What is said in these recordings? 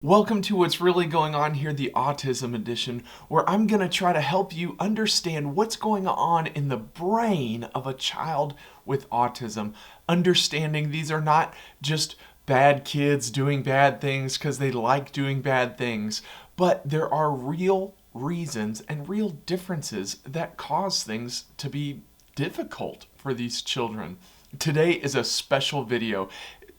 Welcome to what's really going on here, the Autism Edition, where I'm going to try to help you understand what's going on in the brain of a child with autism. Understanding these are not just bad kids doing bad things because they like doing bad things, but there are real reasons and real differences that cause things to be difficult for these children. Today is a special video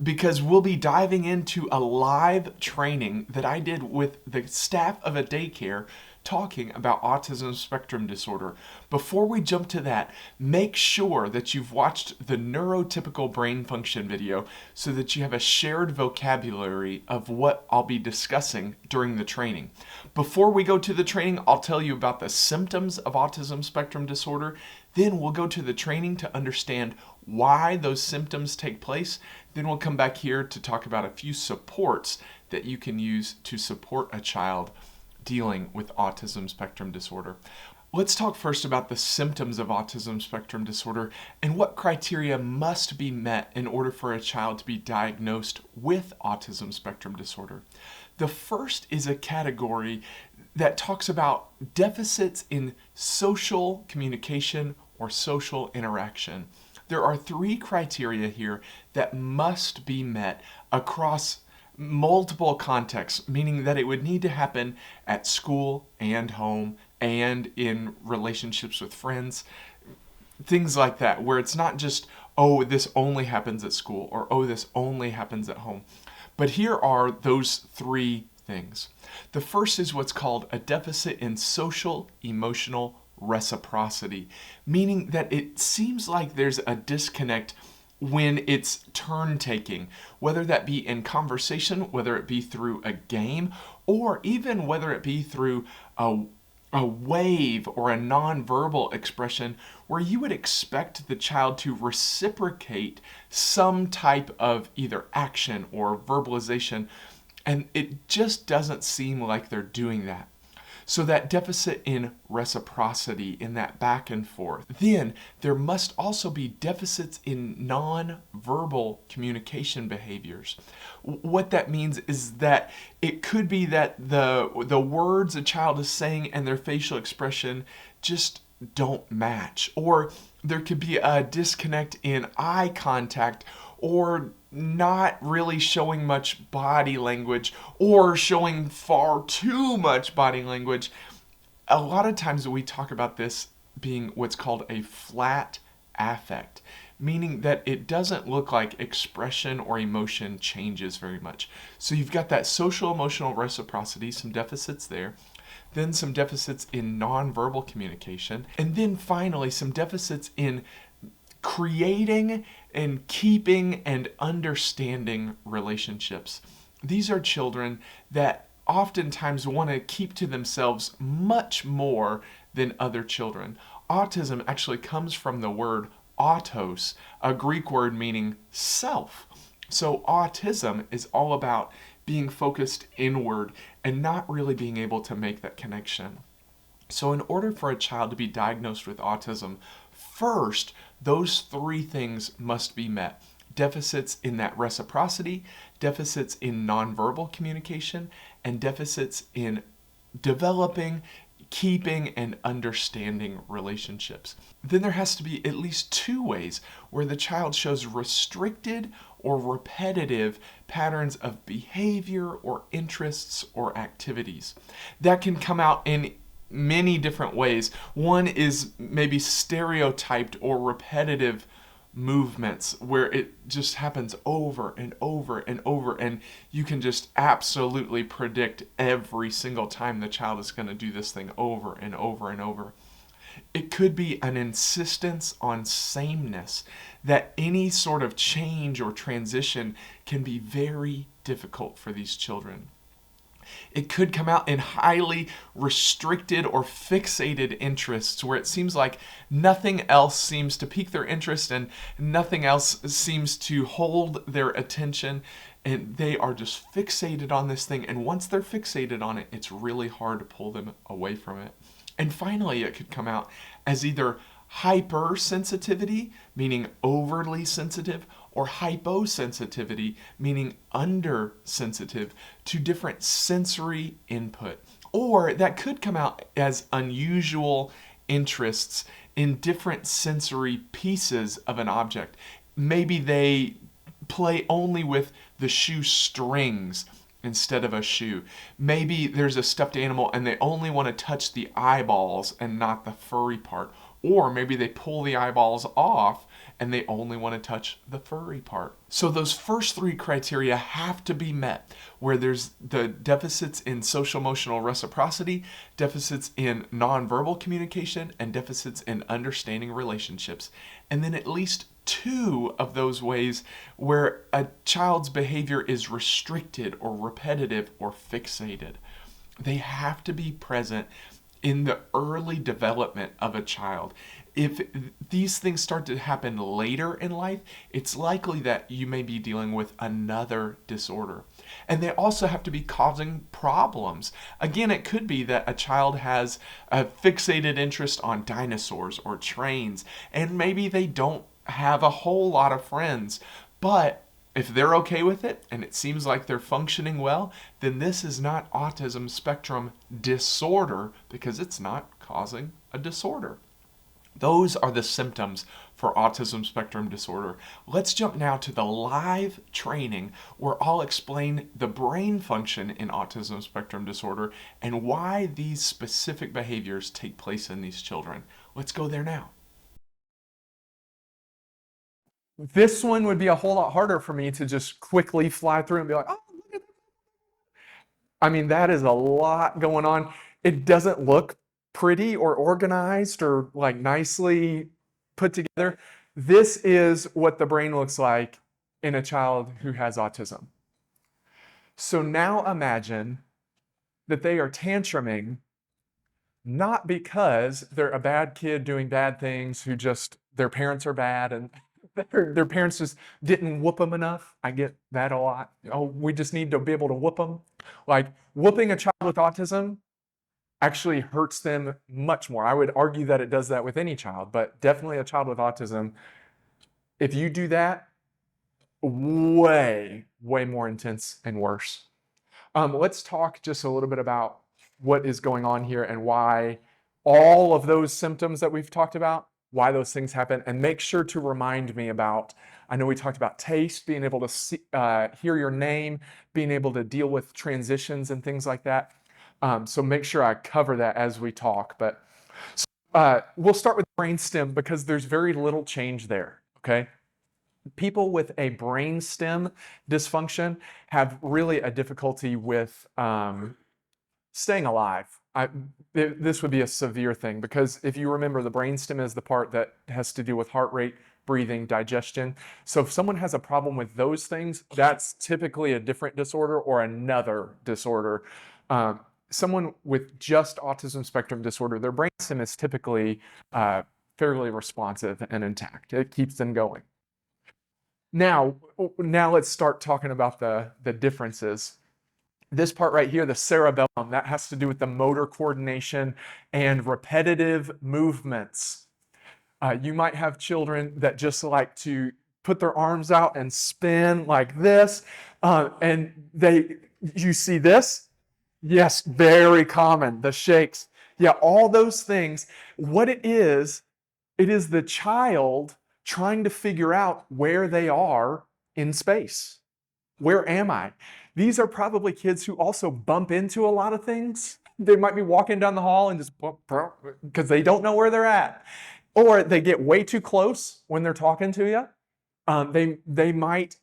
because we'll be diving into a live training that I did with the staff of a daycare talking about autism spectrum disorder. Before we jump to that, make sure that you've watched the neurotypical brain function video so that you have a shared vocabulary of what I'll be discussing during the training. Before we go to the training, I'll tell you about the symptoms of autism spectrum disorder. Then we'll go to the training to understand why those symptoms take place. Then we'll come back here to talk about a few supports that you can use to support a child dealing with autism spectrum disorder. Let's talk first about the symptoms of autism spectrum disorder and what criteria must be met in order for a child to be diagnosed with autism spectrum disorder. The first is a category that talks about deficits in social communication or social interaction. There are three criteria here that must be met across multiple contexts, meaning that it would need to happen at school and home and in relationships with friends, things like that, where it's not just, oh, this only happens at school or, oh, this only happens at home. But here are those three things. The first is what's called a deficit in social emotional reciprocity, meaning that it seems like there's a disconnect when it's turn taking, whether that be in conversation, whether it be through a game, or even whether it be through a wave or a nonverbal expression where you would expect the child to reciprocate some type of either action or verbalization, and it just doesn't seem like they're doing that. So that deficit in reciprocity, in that back and forth. Then there must also be deficits in non-verbal communication behaviors. What that means is that it could be that the words a child is saying and their facial expression just don't match. Or there could be a disconnect in eye contact, or not really showing much body language, or showing far too much body language. A lot of times we talk about this being what's called a flat affect, meaning that it doesn't look like expression or emotion changes very much. So you've got that social emotional reciprocity, some deficits there, then some deficits in nonverbal communication, and then finally some deficits in creating and keeping and understanding relationships. These are children that oftentimes want to keep to themselves much more than other children. Autism actually comes from the word autos, a Greek word meaning self. So autism is all about being focused inward and not really being able to make that connection. So in order for a child to be diagnosed with autism, first, those three things must be met. Deficits in that reciprocity, deficits in nonverbal communication, and deficits in developing, keeping, and understanding relationships. Then there has to be at least two ways where the child shows restricted or repetitive patterns of behavior or interests or activities. That can come out in many different ways. One is maybe stereotyped or repetitive movements where it just happens over and over and over, and you can just absolutely predict every single time the child is going to do this thing over and over and over. It could be an insistence on sameness, that any sort of change or transition can be very difficult for these children. It could come out in highly restricted or fixated interests where it seems like nothing else seems to pique their interest and nothing else seems to hold their attention, and they are just fixated on this thing, and once they're fixated on it, it's really hard to pull them away from it. And finally, it could come out as either hypersensitivity, meaning overly sensitive, or hyposensitivity, meaning undersensitive to different sensory input. Or that could come out as unusual interests in different sensory pieces of an object. Maybe they play only with the shoe strings instead of a shoe. Maybe there's a stuffed animal and they only want to touch the eyeballs and not the furry part. Or maybe they pull the eyeballs off and they only want to touch the furry part. So those first three criteria have to be met, where there's the deficits in social emotional reciprocity, deficits in nonverbal communication, and deficits in understanding relationships. And then at least two of those ways where a child's behavior is restricted or repetitive or fixated. They have to be present in the early development of a child. If these things start to happen later in life, it's likely that you may be dealing with another disorder. And they also have to be causing problems. Again, it could be that a child has a fixated interest on dinosaurs or trains, and maybe they don't have a whole lot of friends, but if they're okay with it and it seems like they're functioning well, then this is not autism spectrum disorder because it's not causing a disorder. Those are the symptoms for autism spectrum disorder. Let's jump now to the live training where I'll explain the brain function in autism spectrum disorder and why these specific behaviors take place in these children. Let's go there now. This one would be a whole lot harder for me to just quickly fly through and be like, oh, look at that. I mean, that is a lot going on. It doesn't look pretty or organized or like nicely put together. This is what the brain looks like in a child who has autism. So now imagine that they are tantruming not because they're a bad kid doing bad things who just their parents are bad and their parents just didn't whoop them enough. I get that a lot. Oh, we just need to be able to whoop them. Like whooping a child with autism actually hurts them much more. I would argue that it does that with any child, but definitely a child with autism. If you do that, way more intense and worse. Let's talk just a little bit about what is going on here and why all of those symptoms that we've talked about, why those things happen, and make sure to remind me about, I know we talked about taste, being able to see, hear your name, being able to deal with transitions and things like that. So make sure I cover that as we talk. But we'll start with brainstem because there's very little change there, okay? People with a brainstem dysfunction have really a difficulty with staying alive. This would be a severe thing because if you remember, the brainstem is the part that has to do with heart rate, breathing, digestion. So if someone has a problem with those things, that's typically a different disorder or another disorder. Someone with just autism spectrum disorder, their brainstem is typically fairly responsive and intact. It keeps them going. Now let's start talking about the differences. This part right here, the cerebellum, that has to do with the motor coordination and repetitive movements. You might have children that just like to put their arms out and spin like this, and you see this? Yes, very common, the shakes. Yeah, all those things. What it is the child trying to figure out where they are in space. Where am I? These are probably kids who also bump into a lot of things. They might be walking down the hall and just because they don't know where they're at. Or they get way too close when they're talking to you. They might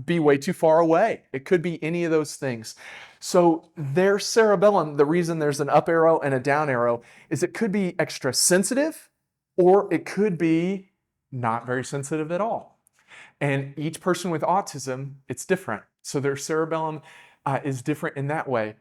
be way too far away. It could be any of those things. So their cerebellum, the reason there's an up arrow and a down arrow is it could be extra sensitive or it could be not very sensitive at all. And each person with autism, it's different. So their cerebellum is different in that way.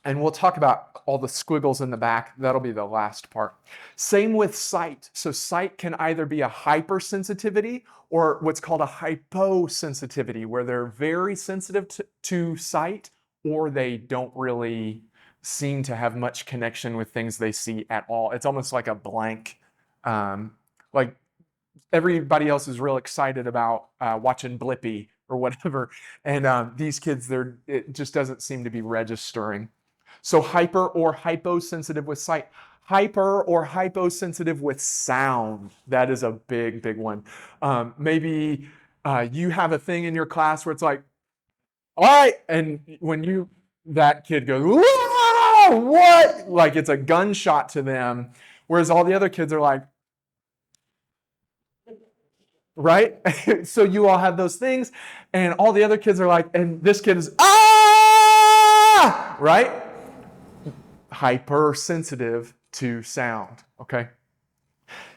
And we'll talk about all the squiggles in the back. That'll be the last part. Same with sight. So sight can either be a hypersensitivity or what's called a hyposensitivity, where they're very sensitive to sight or they don't really seem to have much connection with things they see at all. It's almost like a blank, like everybody else is real excited about watching Blippi or whatever, and these kids, it just doesn't seem to be registering. So hyper or hyposensitive with sight. Hyper or hyposensitive with sound. That is a big, big one. Maybe you have a thing in your class where it's like, all right, and when that kid goes, "Whoa, what?" Like it's a gunshot to them, whereas all the other kids are like, right? So you all have those things, and all the other kids are like, and this kid is, ah, right? Hypersensitive to sound, okay?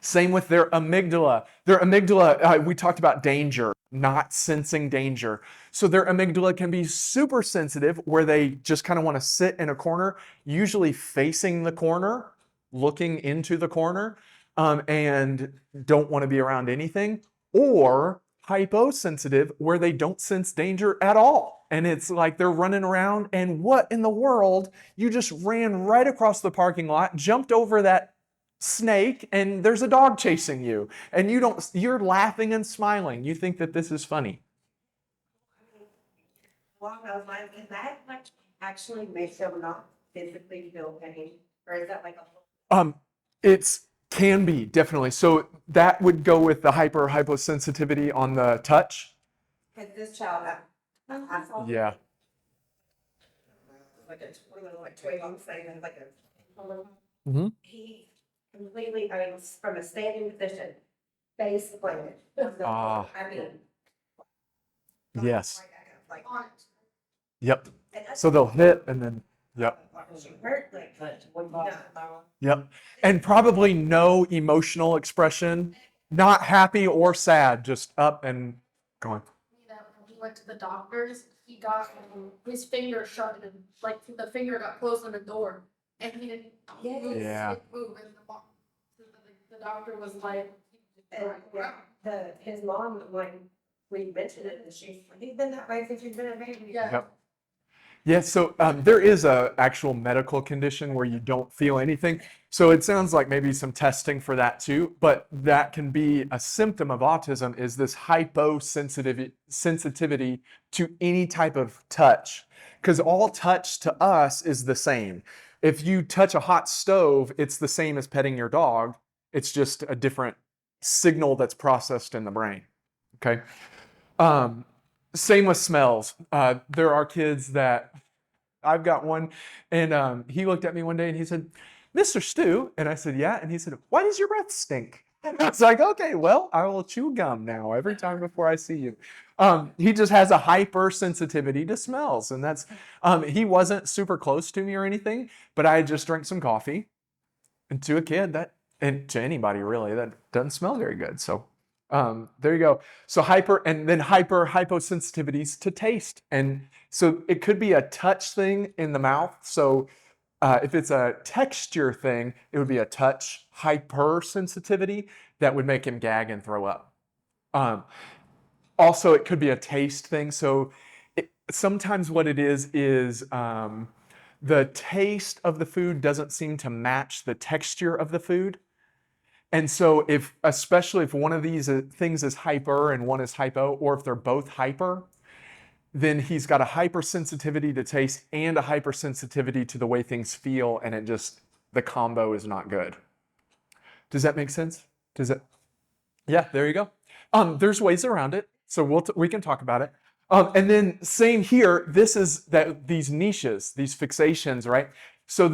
Same with their amygdala. Their amygdala, we talked about danger, not sensing danger. So their amygdala can be super sensitive where they just kind of want to sit in a corner, usually facing the corner, looking into the corner, and don't want to be around anything. Or hyposensitive where they don't sense danger at all. And it's like they're running around and what in the world? You just ran right across the parking lot, jumped over that snake, and there's a dog chasing you. And you're laughing and smiling. You think that this is funny. Along those lines, is that like actually makes them not physically feel pain? Or is that like a It's can be, definitely. So that would go with the hyposensitivity on the touch. because this child I saw Yeah. like a toy on saying like a Mhm. he completely, I mean, from a standing position, face planted. Ah. I mean. Yes. Like, Yep. and that's So they'll hit and then, yep. hurt, like, Yep. And probably no emotional expression, not happy or sad, just up and going. That when he went to the doctors, he got his finger shut and like the finger got closed on the door, and he didn't move, Yeah. move, and the doctor was like, and his mom, when we mentioned it, and she's been that way since he's been a baby. yeah. Yep. Yeah, so there is a actual medical condition where you don't feel anything. So it sounds like maybe some testing for that too, but that can be a symptom of autism is this sensitivity to any type of touch. Because all touch to us is the same. If you touch a hot stove, it's the same as petting your dog. It's just a different signal that's processed in the brain. Okay. Same with smells. There are kids that I've got one, and he looked at me one day and he said, "Mister Stu," and I said, "Yeah," and he said, "Why does your breath stink?" And I was like, "Okay, well, I will chew gum now every time before I see you." He just has a hypersensitivity to smells, and that's he wasn't super close to me or anything, but I just drank some coffee, and to a kid and to anybody really, that doesn't smell very good. So there you go. So hyposensitivities to taste. And so it could be a touch thing in the mouth. So if it's a texture thing, it would be a touch hypersensitivity that would make him gag and throw up. Also, it could be a taste thing. So sometimes what it is the taste of the food doesn't seem to match the texture of the food. And so especially if one of these things is hyper and one is hypo, or if they're both hyper, then he's got a hypersensitivity to taste and a hypersensitivity to the way things feel, and the combo is not good. Does that make sense? Yeah, there you go. There's ways around it, so we can talk about it. And then same here, these niches, these fixations, right? So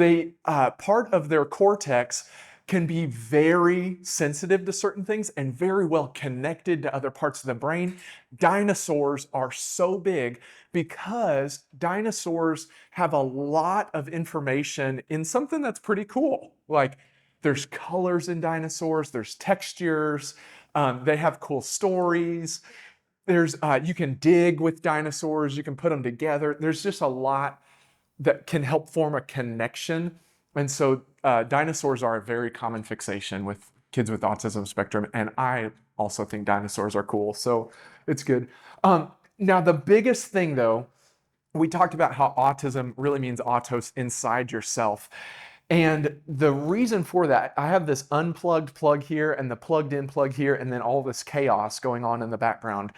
part of their cortex can be very sensitive to certain things and very well connected to other parts of the brain. Dinosaurs are so big because dinosaurs have a lot of information in something that's pretty cool. Like there's colors in dinosaurs, there's textures, they have cool stories. You can dig with dinosaurs, you can put them together. There's just a lot that can help form a connection. And so dinosaurs are a very common fixation with kids with autism spectrum. And I also think dinosaurs are cool. So it's good. Now, the biggest thing, though, we talked about how autism really means autos inside yourself. And the reason for that, I have this unplugged plug here and the plugged in plug here, and then all this chaos going on in the background.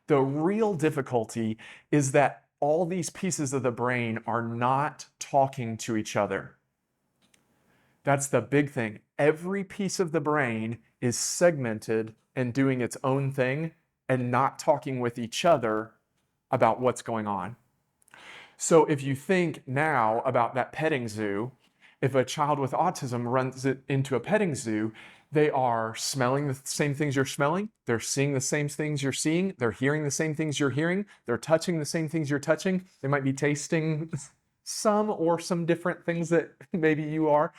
The real difficulty is that all these pieces of the brain are not talking to each other. That's the big thing. Every piece of the brain is segmented and doing its own thing and not talking with each other about what's going on. So if you think now about that petting zoo, if a child with autism runs into a petting zoo, they are smelling the same things you're smelling, they're seeing the same things you're seeing, they're hearing the same things you're hearing, they're touching the same things you're touching, they might be tasting some or some different things that maybe you are.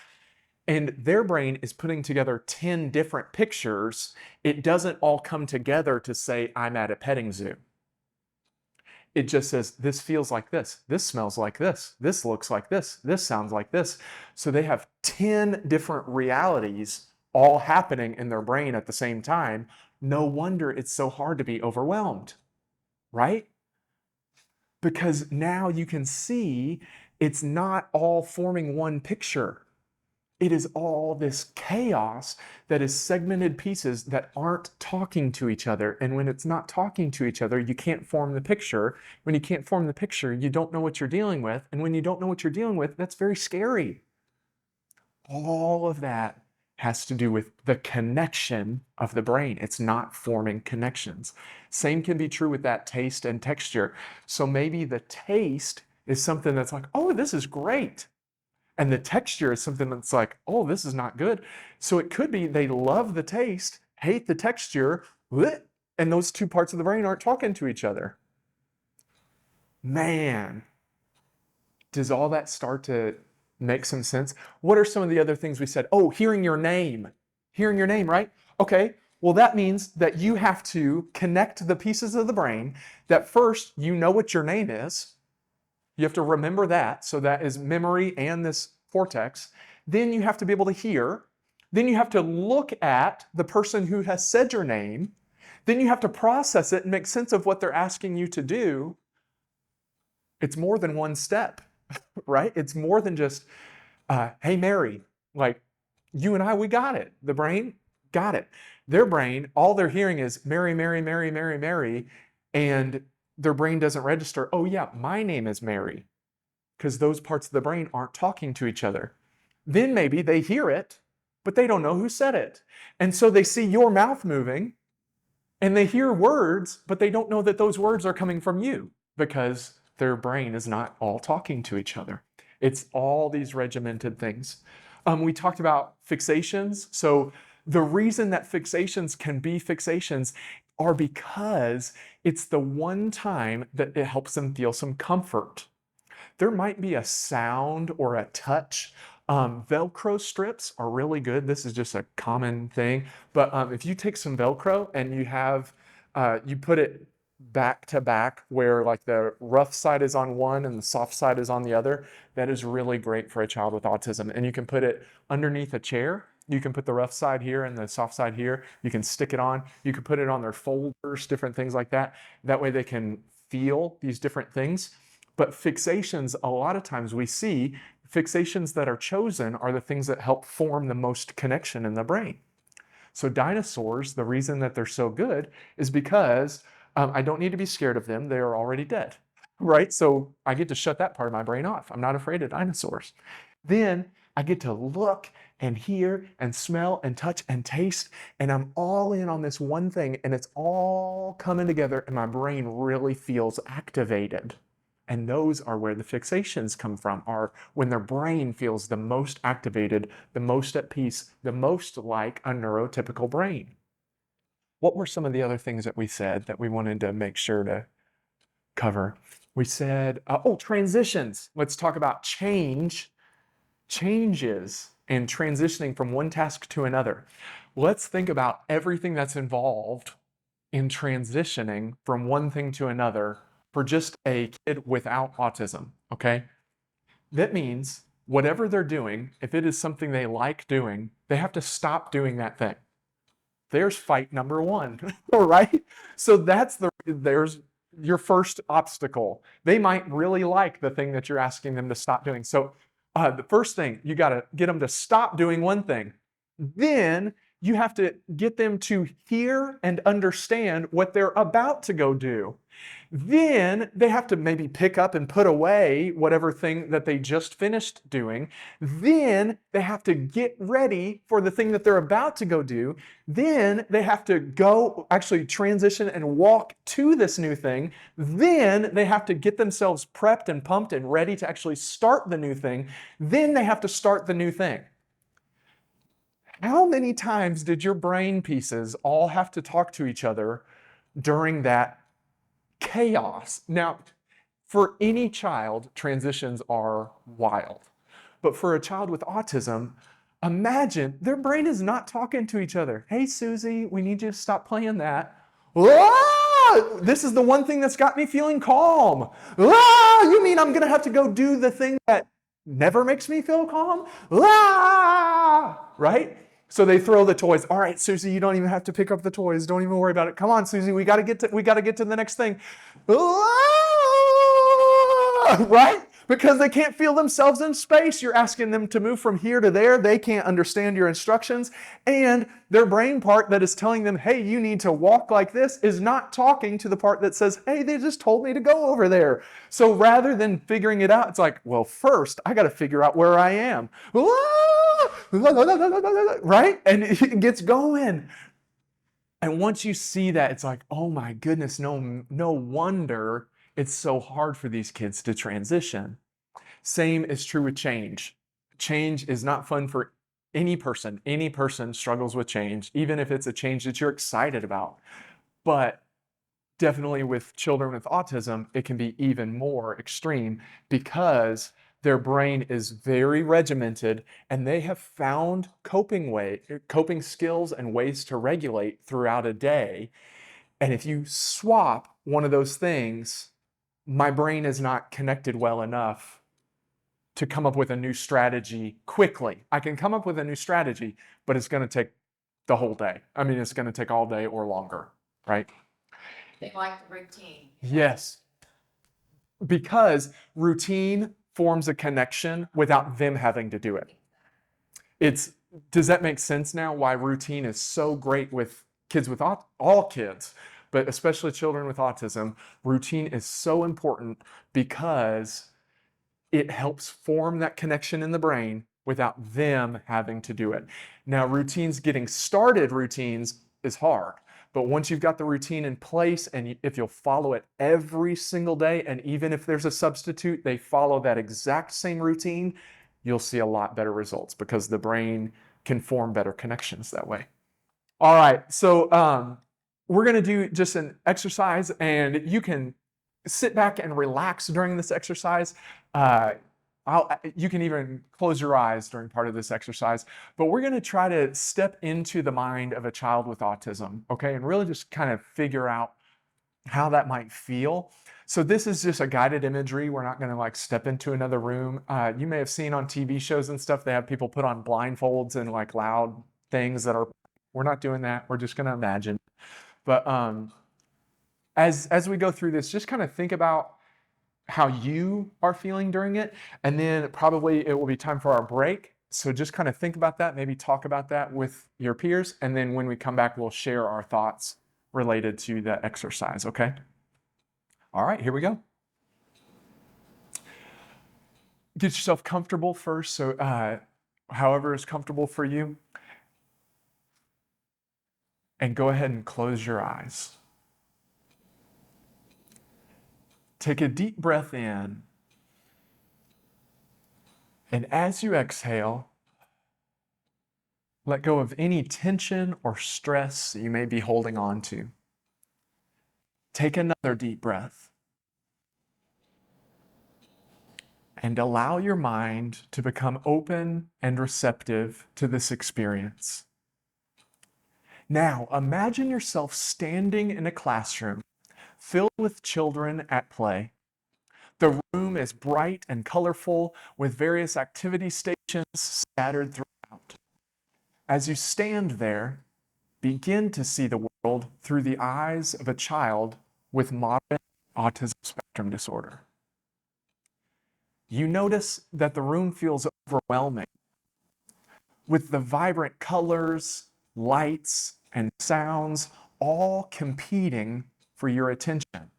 And their brain is putting together 10 different pictures. It doesn't all come together to say, I'm at a petting zoo. It just says, this feels like this smells like this looks like this sounds like this. So they have 10 different realities all happening in their brain at the same time. No wonder it's so hard to be overwhelmed, right? Because now you can see it's not all forming one picture. It is all this chaos that is segmented pieces that aren't talking to each other. And when it's not talking to each other, you can't form the picture. When you can't form the picture, you don't know what you're dealing with. And when you don't know what you're dealing with, that's very scary. All of that has to do with the connection of the brain. It's not forming connections. Same can be true with that taste and texture. So maybe the taste is something that's like, oh, this is great. And the texture is something that's like, oh, this is not good. So it could be they love the taste, hate the texture, and those two parts of the brain aren't talking to each other. Man, does all that start to make some sense? What are some of the other things we said? Oh, hearing your name. Hearing your name, right? Okay, well, that means that you have to connect the pieces of the brain that first you know what your name is. You have to remember that. So that is memory and this cortex. Then you have to be able to hear. Then you have to look at the person who has said your name. Then you have to process it and make sense of what they're asking you to do. It's more than one step, right? It's more than just, hey, Mary, like you and I, we got it. The brain got it. Their brain, all they're hearing is Mary, Mary, Mary, Mary, Mary. And their brain doesn't register, oh yeah, my name is Mary, because those parts of the brain aren't talking to each other. Then maybe they hear it, but they don't know who said it. And so they see your mouth moving and they hear words, but they don't know that those words are coming from you because their brain is not all talking to each other. It's all these regimented things. We talked about fixations. So the reason that fixations can be fixations are because it's the one time that it helps them feel some comfort. There might be a sound or a touch. Velcro strips are really good. This is just a common thing. But if you take some Velcro and you have, you put it back to back where like the rough side is on one and the soft side is on the other, that is really great for a child with autism. And you can put it underneath a chair. You can put the rough side here and the soft side here. You can stick it on. You can put it on their folders, different things like that. That way they can feel these different things. But fixations, a lot of times we see fixations that are chosen are the things that help form the most connection in the brain. So dinosaurs, the reason that they're so good is because I don't need to be scared of them. They are already dead, right? So I get to shut that part of my brain off. I'm not afraid of dinosaurs. Then I get to look and hear and smell and touch and taste, and I'm all in on this one thing, and it's all coming together, and my brain really feels activated. And those are where the fixations come from, are when their brain feels the most activated, the most at peace, the most like a neurotypical brain. What were some of the other things that we said that we wanted to make sure to cover? We said, transitions. Let's talk about changes and transitioning from one task to another. Let's think about everything that's involved in transitioning from one thing to another for just a kid without autism, okay? That means whatever they're doing, if it is something they like doing, they have to stop doing that thing. There's fight number one, right? So there's your first obstacle. They might really like the thing that you're asking them to stop doing. So The first thing, you got to get them to stop doing one thing. Then you have to get them to hear and understand what they're about to go do. Then they have to maybe pick up and put away whatever thing that they just finished doing. Then they have to get ready for the thing that they're about to go do. Then they have to go actually transition and walk to this new thing. Then they have to get themselves prepped and pumped and ready to actually start the new thing. Then they have to start the new thing. How many times did your brain pieces all have to talk to each other during that chaos? Now, for any child, transitions are wild. But for a child with autism, imagine their brain is not talking to each other. Hey, Susie, we need you to stop playing that. Ah, this is the one thing that's got me feeling calm. Ah, you mean I'm going to have to go do the thing that never makes me feel calm? Ah, right? So they throw the toys. All right, Susie, you don't even have to pick up the toys. Don't even worry about it. Come on, Susie, we got to get to the next thing. Right? Because they can't feel themselves in space. You're asking them to move from here to there. They can't understand your instructions. And their brain part that is telling them, hey, you need to walk like this, is not talking to the part that says, hey, they just told me to go over there. So rather than figuring it out, it's like, well, first, I got to figure out where I am. Right? And it gets going. And once you see that, it's like, oh my goodness, no wonder it's so hard for these kids to transition. Same is true with change. Change is not fun for any person. Any person struggles with change, even if it's a change that you're excited about. But definitely with children with autism, it can be even more extreme because their brain is very regimented and they have found coping skills and ways to regulate throughout a day. And if you swap one of those things, my brain is not connected well enough to come up with a new strategy quickly. I can come up with a new strategy, but it's going to take the whole day. I mean, it's going to take all day or longer, right? They like the routine. Yes. Because routine forms a connection without them having to do it. Does that make sense now why routine is so great with kids with all kids, but especially children with autism? Routine is so important because it helps form that connection in the brain without them having to do it. Now, getting started routines is hard, but once you've got the routine in place and if you'll follow it every single day, and even if there's a substitute, they follow that exact same routine, you'll see a lot better results because the brain can form better connections that way. All right, so we're going to do just an exercise, and you can sit back and relax during this exercise. You can even close your eyes during part of this exercise, but we're going to try to step into the mind of a child with autism, okay, and really just kind of figure out how that might feel. So this is just a guided imagery. We're not going to like step into another room. You may have seen on TV shows and stuff, they have people put on blindfolds and like loud things we're not doing that. We're just going to imagine. But as we go through this, just kind of think about how you are feeling during it, and then probably it will be time for our break. So just kind of think about that, maybe talk about that with your peers, and then when we come back, we'll share our thoughts related to the exercise, okay? All right, here we go. Get yourself comfortable first, so however is comfortable for you. And go ahead and close your eyes. Take a deep breath in. And as you exhale, let go of any tension or stress that you may be holding on to. Take another deep breath. And allow your mind to become open and receptive to this experience. Now, imagine yourself standing in a classroom filled with children at play. The room is bright and colorful with various activity stations scattered throughout. As you stand there, begin to see the world through the eyes of a child with moderate autism spectrum disorder. You notice that the room feels overwhelming with the vibrant colors, lights, and sounds all competing for your attention.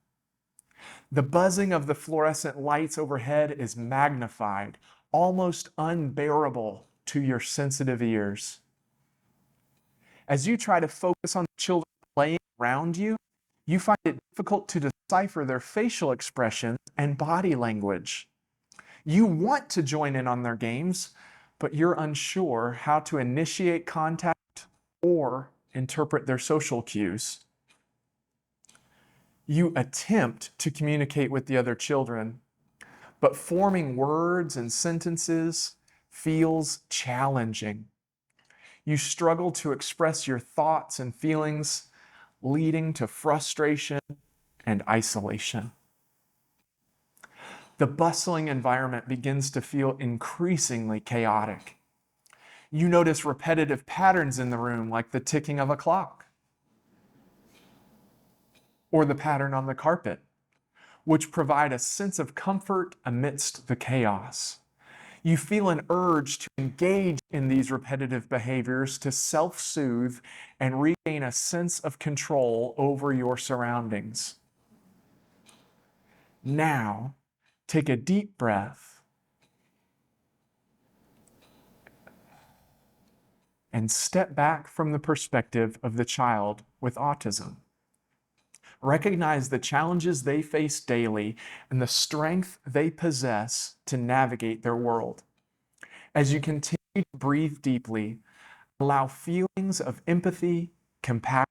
The buzzing of the fluorescent lights overhead is magnified, almost unbearable to your sensitive ears. As you try to focus on the children playing around you, you find it difficult to decipher their facial expressions and body language. You want to join in on their games, but you're unsure how to initiate contact or interpret their social cues. You attempt to communicate with the other children, but forming words and sentences feels challenging. You struggle to express your thoughts and feelings, leading to frustration and isolation. The bustling environment begins to feel increasingly chaotic. You notice repetitive patterns in the room, like the ticking of a clock or the pattern on the carpet, which provide a sense of comfort amidst the chaos. You feel an urge to engage in these repetitive behaviors to self-soothe and regain a sense of control over your surroundings. Now, take a deep breath and step back from the perspective of the child with autism. Recognize the challenges they face daily and the strength they possess to navigate their world. As you continue to breathe deeply, allow feelings of empathy, compassion,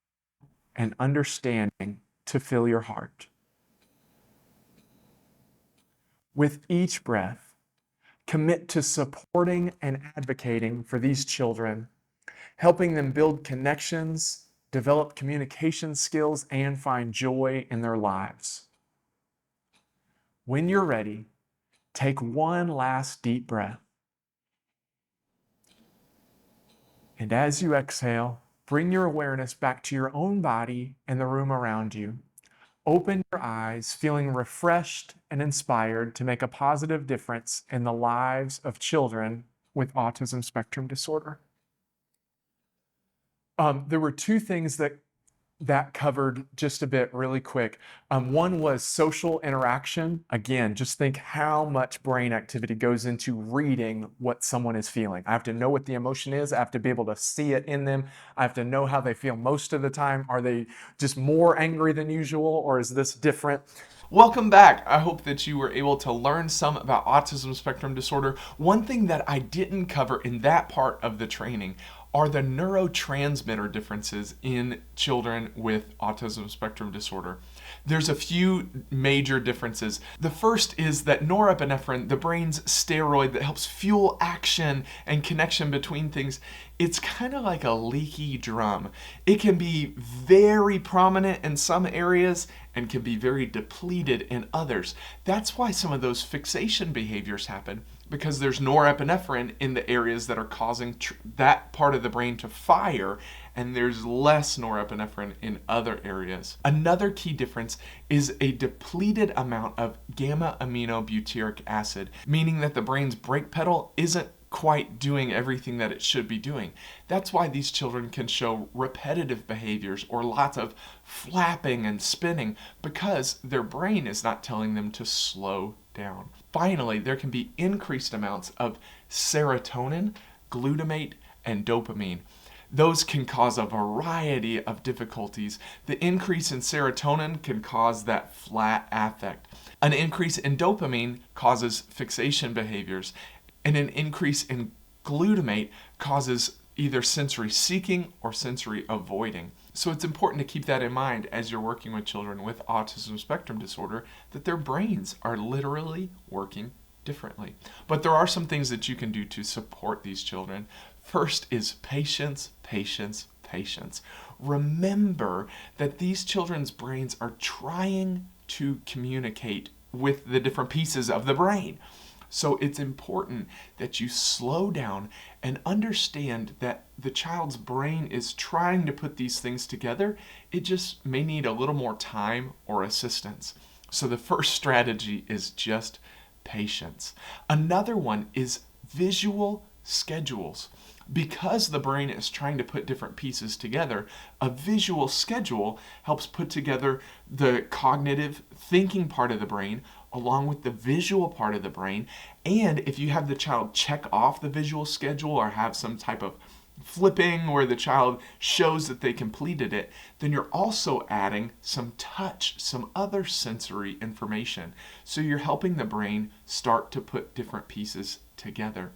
and understanding to fill your heart. With each breath, commit to supporting and advocating for these children, helping them build connections, develop communication skills, and find joy in their lives. When you're ready, take one last deep breath. And as you exhale, bring your awareness back to your own body and the room around you. Open your eyes, feeling refreshed and inspired to make a positive difference in the lives of children with autism spectrum disorder. There were two things that covered just a bit really quick. One was social interaction. Again, just think how much brain activity goes into reading what someone is feeling. I have to know what the emotion is. I have to be able to see it in them. I have to know how they feel most of the time. Are they just more angry than usual, or is this different? Welcome back. I hope that you were able to learn some about autism spectrum disorder. One thing that I didn't cover in that part of the training are the neurotransmitter differences in children with autism spectrum disorder. There's a few major differences. The first is that norepinephrine, the brain's steroid that helps fuel action and connection between things, it's kind of like a leaky drum. It can be very prominent in some areas and can be very depleted in others. That's why some of those fixation behaviors happen, because there's norepinephrine in the areas that are causing that part of the brain to fire, and there's less norepinephrine in other areas. Another key difference is a depleted amount of gamma-aminobutyric acid, meaning that the brain's brake pedal isn't quite doing everything that it should be doing. That's why these children can show repetitive behaviors or lots of flapping and spinning, because their brain is not telling them to slow down. Finally, there can be increased amounts of serotonin, glutamate, and dopamine. Those can cause a variety of difficulties. The increase in serotonin can cause that flat affect. An increase in dopamine causes fixation behaviors, and an increase in glutamate causes either sensory seeking or sensory avoiding. So it's important to keep that in mind as you're working with children with autism spectrum disorder, that their brains are literally working differently. But there are some things that you can do to support these children. First is patience, patience, patience. Remember that these children's brains are trying to communicate with the different pieces of the brain. So it's important that you slow down and understand that the child's brain is trying to put these things together. It just may need a little more time or assistance. So the first strategy is just patience. Another one is visual schedules. Because the brain is trying to put different pieces together, a visual schedule helps put together the cognitive thinking part of the brain along with the visual part of the brain. And if you have the child check off the visual schedule or have some type of flipping where the child shows that they completed it, then you're also adding some touch, some other sensory information. So you're helping the brain start to put different pieces together.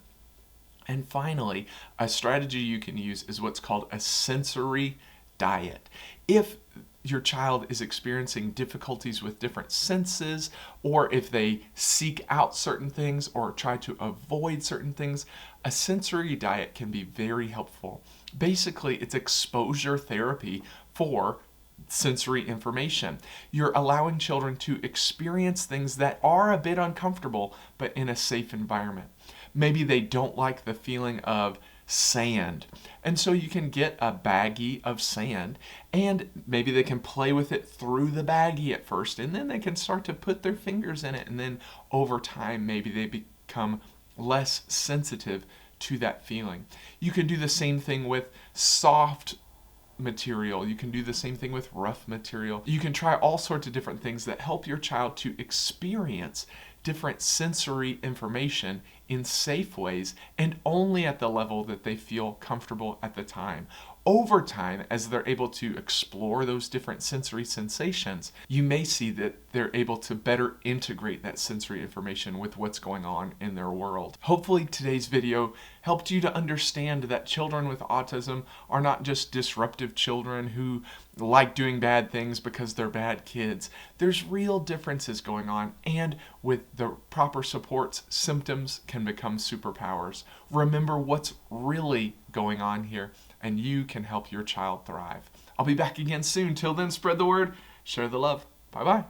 And finally, a strategy you can use is what's called a sensory diet. If your child is experiencing difficulties with different senses, or if they seek out certain things or try to avoid certain things, a sensory diet can be very helpful. Basically, it's exposure therapy for sensory information. You're allowing children to experience things that are a bit uncomfortable, but in a safe environment. Maybe they don't like the feeling of sand, and so you can get a baggie of sand, and maybe they can play with it through the baggie at first, and then they can start to put their fingers in it, and then over time maybe they become less sensitive to that feeling. You can do the same thing with soft material. You can do the same thing with rough material. You can try all sorts of different things that help your child to experience different sensory information in safe ways and only at the level that they feel comfortable at the time. Over time, as they're able to explore those different sensory sensations, you may see that they're able to better integrate that sensory information with what's going on in their world. Hopefully today's video helped you to understand that children with autism are not just disruptive children who like doing bad things because they're bad kids. There's real differences going on, and with the proper supports, symptoms can become superpowers. Remember what's really going on here, and you can help your child thrive. I'll be back again soon. Till then, spread the word, share the love. Bye-bye.